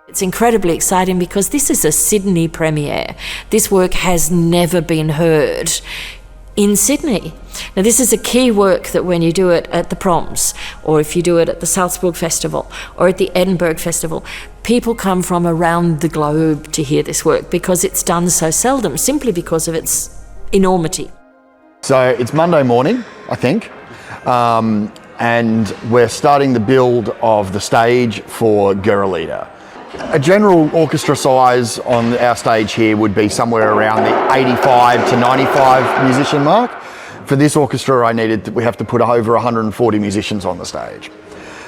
It's incredibly exciting because this is a Sydney premiere. This work has never been heard in Sydney. Now, this is a key work that when you do it at the Proms, or if you do it at the Salzburg Festival, or at the Edinburgh Festival, people come from around the globe to hear this work because it's done so seldom, simply because of its enormity. So it's Monday morning, I think, and we're starting the build of the stage for Gurrelieder. A general orchestra size on our stage here would be somewhere around the 85 to 95 musician mark. For this orchestra, we have to put over 140 musicians on the stage.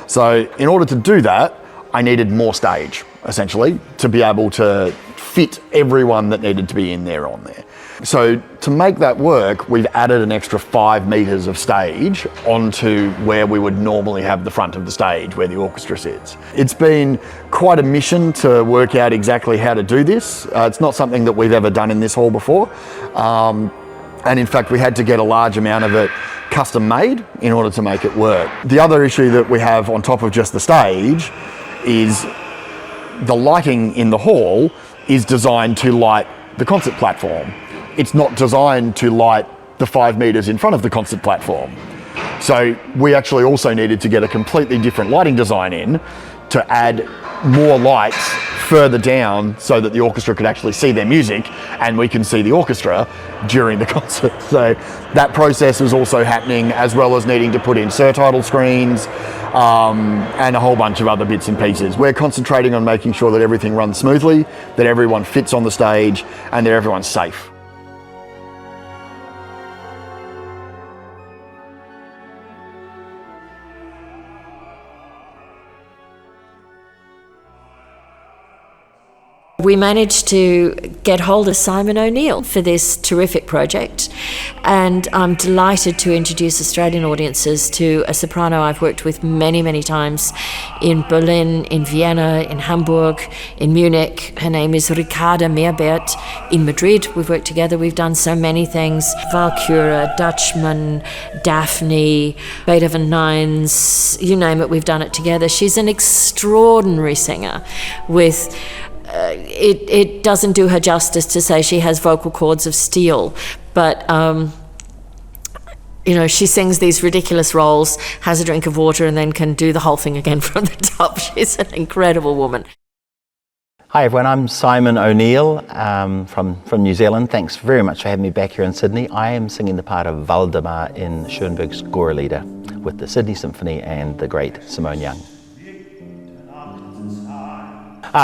So in order to do that, I needed more stage, essentially, to be able to fit everyone that needed to be in there on there. So to make that work, we've added an extra 5 meters of stage onto where we would normally have the front of the stage, where the orchestra sits. It's been quite a mission to work out exactly how to do this. It's not something that we've ever done in this hall before. And in fact, we had to get a large amount of it custom made in order to make it work. The other issue that we have on top of just the stage is the lighting in the hall is designed to light the concert platform. It's not designed to light the 5 meters in front of the concert platform. So we actually also needed to get a completely different lighting design in to add more lights further down so that the orchestra could actually see their music and we can see the orchestra during the concert. So that process was also happening, as well as needing to put in surtitle screens and a whole bunch of other bits and pieces. We're concentrating on making sure that everything runs smoothly, that everyone fits on the stage, and that everyone's safe. We managed to get hold of Simone O'Neill for this terrific project, and I'm delighted to introduce Australian audiences to a soprano I've worked with many, many times in Berlin, in Vienna, in Hamburg, in Munich. Her name is Ricarda Mehrbert. In Madrid, we've worked together. We've done so many things. Walküre, Dutchman, Daphne, Beethoven Nines, you name it, we've done it together. She's an extraordinary singer with it doesn't do her justice to say she has vocal cords of steel, but she sings these ridiculous roles, has a drink of water, and then can do the whole thing again from the top. She's an incredible woman. Hi everyone, I'm Simone O'Neill from New Zealand. Thanks very much for having me back here in Sydney. I am singing the part of Waldemar in Schoenberg's Gurrelieder with the Sydney Symphony and the great Simone Young.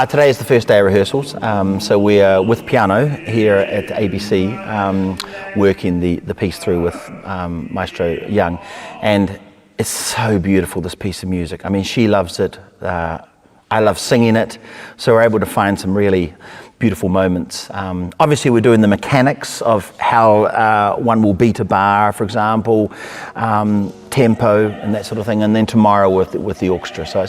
Today is the first day of rehearsals, so we are with piano here at ABC working the piece through with Maestro Young, and it's so beautiful, this piece of music. I mean, she loves it, I love singing it, so we're able to find some really beautiful moments. Obviously we're doing the mechanics of how one will beat a bar, for example, tempo and that sort of thing, and then tomorrow with the orchestra. So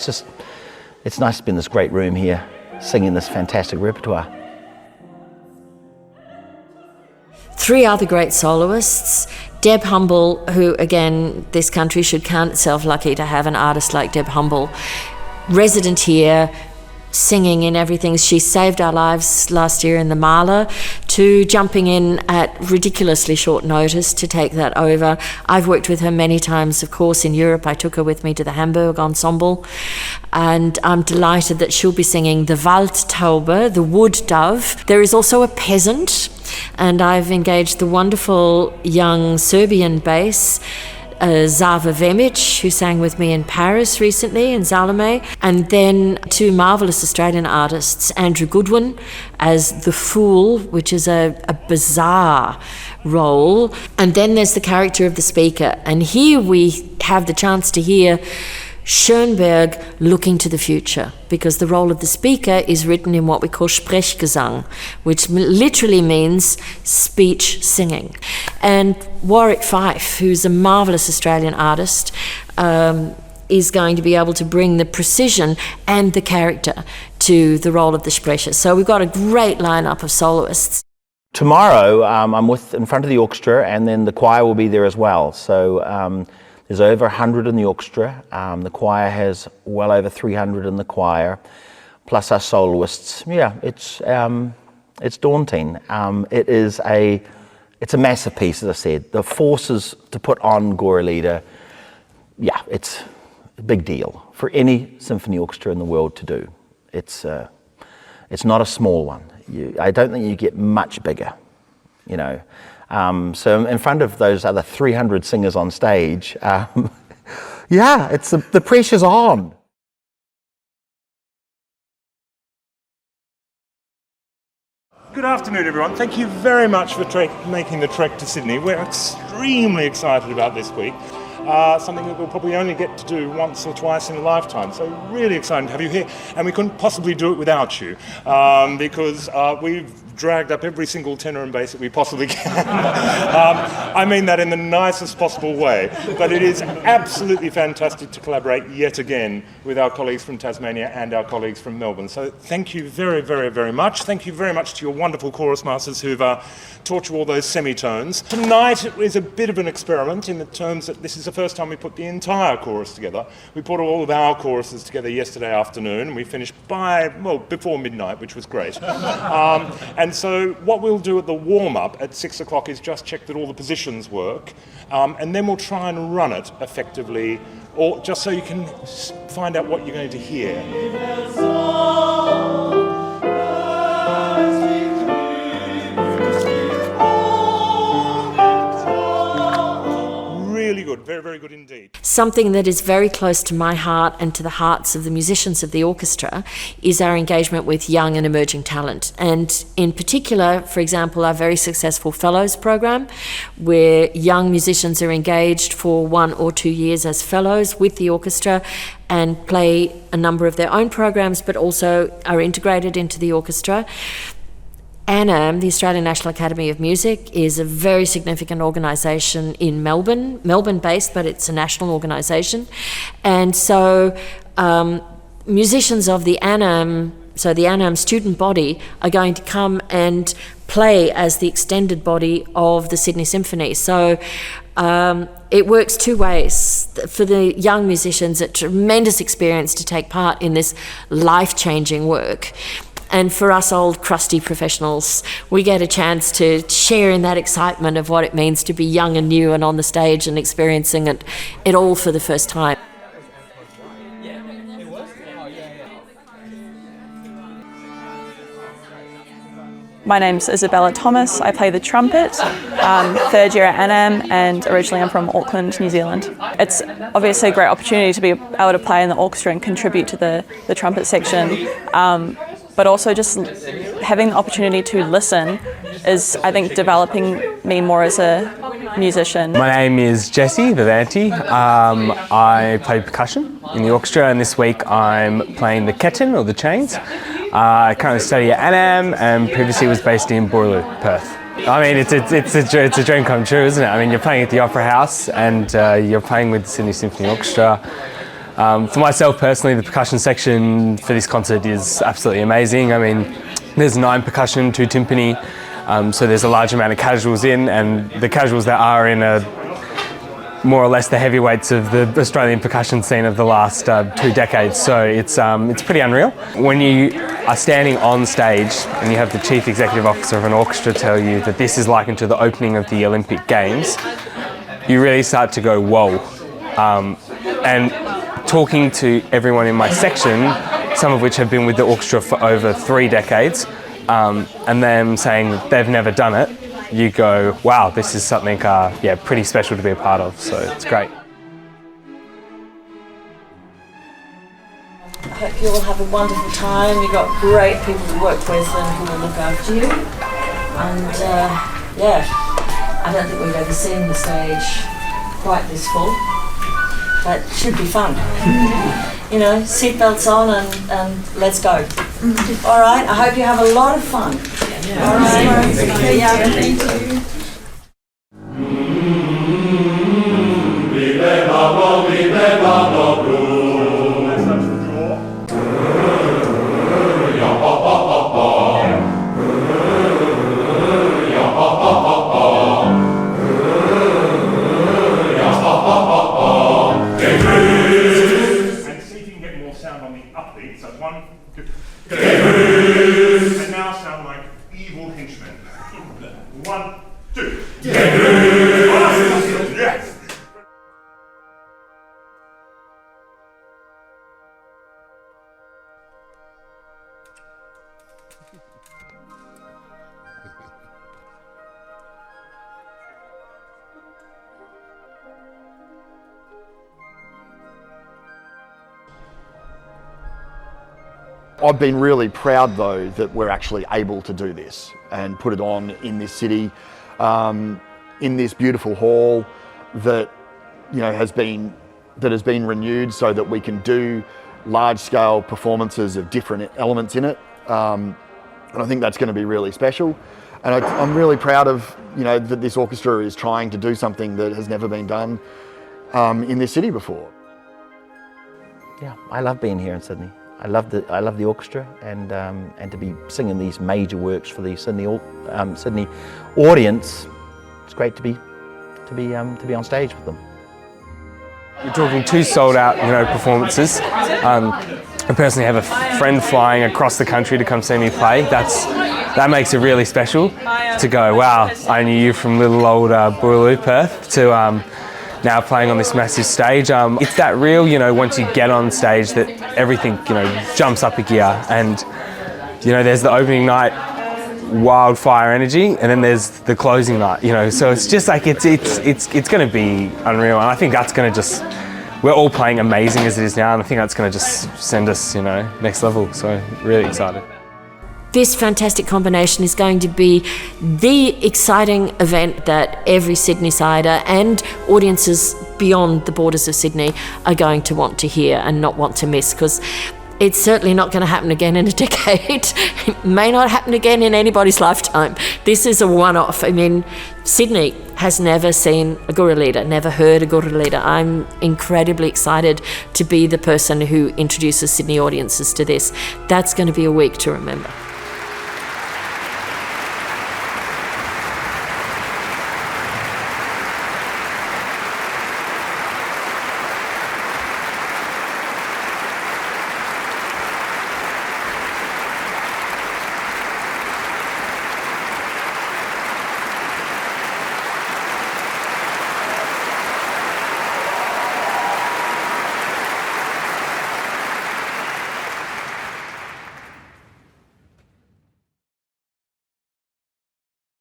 it's nice to be in this great room here, singing this fantastic repertoire. 3 other great soloists. Deb Humble, who again, this country should count itself lucky to have an artist like Deb Humble, resident here, singing in everything. She saved our lives last year in the Mahler, to jumping in at ridiculously short notice to take that over. I've worked with her many times, of course, in Europe. I took her with me to the Hamburg Ensemble, and I'm delighted that she'll be singing the Waldtaube, the wood dove. There is also a peasant, and I've engaged the wonderful young Serbian bass, Zava Vemic, who sang with me in Paris recently, in Salome, and then 2 marvellous Australian artists, Andrew Goodwin as the Fool, which is a bizarre role, and then there's the character of the speaker, and here we have the chance to hear Schoenberg looking to the future, because the role of the speaker is written in what we call Sprechgesang, which literally means speech singing. And Warwick Fife, who's a marvellous Australian artist, is going to be able to bring the precision and the character to the role of the Sprecher. So we've got a great lineup of soloists. Tomorrow I'm in front of the orchestra, and then the choir will be there as well. So there's over 100 in the orchestra. The choir has well over 300 in the choir. plus us soloists, it's daunting. It's a massive piece, as I said. The forces to put on Gurrelieder, it's a big deal for any symphony orchestra in the world to do. It's not a small one. I don't think you get much bigger, you know. So in front of those other 300 singers on stage, the pressure's on. Good afternoon, everyone. Thank you very much for making the trek to Sydney. We're extremely excited about this week. Something that we'll probably only get to do once or twice in a lifetime. So really excited to have you here. And we couldn't possibly do it without you because we've dragged up every single tenor and bass that we possibly can. I mean that in the nicest possible way. But it is absolutely fantastic to collaborate yet again with our colleagues from Tasmania and our colleagues from Melbourne. So thank you very, very, very much. Thank you very much to your wonderful chorus masters who've taught you all those semitones. Tonight is a bit of an experiment in the terms that this is the first time we put the entire chorus together. We put all of our choruses together yesterday afternoon and we finished before midnight, which was great. And so what we'll do at the warm-up at 6 o'clock is just check that all the positions work, and then we'll try and run it effectively, or just so you can find out what you're going to hear. Really good, very, very good indeed. Something that is very close to my heart and to the hearts of the musicians of the orchestra is our engagement with young and emerging talent. And in particular, for example, our very successful Fellows program, where young musicians are engaged for 1 or 2 years as fellows with the orchestra and play a number of their own programs, but also are integrated into the orchestra. ANAM, the Australian National Academy of Music, is a very significant organisation in Melbourne, Melbourne-based, but it's a national organisation. And so musicians of the ANAM, so the ANAM student body, are going to come and play as the extended body of the Sydney Symphony. So it works two ways. For the young musicians, a tremendous experience to take part in this life-changing work. And for us old crusty professionals, we get a chance to share in that excitement of what it means to be young and new and on the stage and experiencing it all for the first time. My name's Isabella Thomas. I play the trumpet, third year at ANAM, and originally I'm from Auckland, New Zealand. It's obviously a great opportunity to be able to play in the orchestra and contribute to the trumpet section. But also just having the opportunity to listen is, I think, developing me more as a musician. My name is Jesse Vivanti. I play percussion in the orchestra, and this week I'm playing the keten, or the chains. I currently study at ANAM and previously was based in Boorloo, Perth. I mean, it's a dream come true, isn't it? I mean, you're playing at the Opera House and you're playing with the Sydney Symphony Orchestra. For myself personally, the percussion section for this concert is absolutely amazing. I mean, there's 9 percussion, 2 timpani, so there's a large amount of casuals in, and the casuals that are in are more or less the heavyweights of the Australian percussion scene of the last 2 decades. So it's pretty unreal. When you are standing on stage and you have the Chief Executive Officer of an orchestra tell you that this is likened to the opening of the Olympic Games, you really start to go, whoa. And talking to everyone in my section, some of which have been with the orchestra for over 3 decades, and them saying that they've never done it, you go, wow, this is something pretty special to be a part of, so it's great. I hope you all have a wonderful time. You've got great people to work with and who will look after you. And I don't think we've ever seen the stage quite this full. That should be fun. You know, seatbelts on and let's go. All right, I hope you have a lot of fun. All right. Thank you. And now sound like evil henchmen. 1, 2. Yes! I've been really proud though that we're actually able to do this and put it on in this city, in this beautiful hall that has been renewed so that we can do large-scale performances of different elements in it, and I think that's going to be really special. And I'm really proud of that this orchestra is trying to do something that has never been done in this city before. Yeah, I love being here in Sydney. I love the orchestra, and to be singing these major works for the Sydney audience. It's great to be on stage with them. We're talking 2 sold-out, performances. I personally have a friend flying across the country to come see me play. That makes it really special to go, wow, I knew you from little old Gurrelieder, Perth, to now playing on this massive stage. It's that real, once you get on stage that everything, jumps up a gear, and, there's the opening night wildfire energy, and then there's the closing night, so it's just like, it's going to be unreal, and I think that's going to just, we're all playing amazing as it is now, and I think that's going to just send us, next level, so really excited. This fantastic combination is going to be the exciting event that every Sydney-sider and audiences beyond the borders of Sydney are going to want to hear and not want to miss, because it's certainly not going to happen again in a decade. It may not happen again in anybody's lifetime. This is a one-off. I mean, Sydney has never seen a Gurrelieder, never heard a Gurrelieder. I'm incredibly excited to be the person who introduces Sydney audiences to this. That's going to be a week to remember.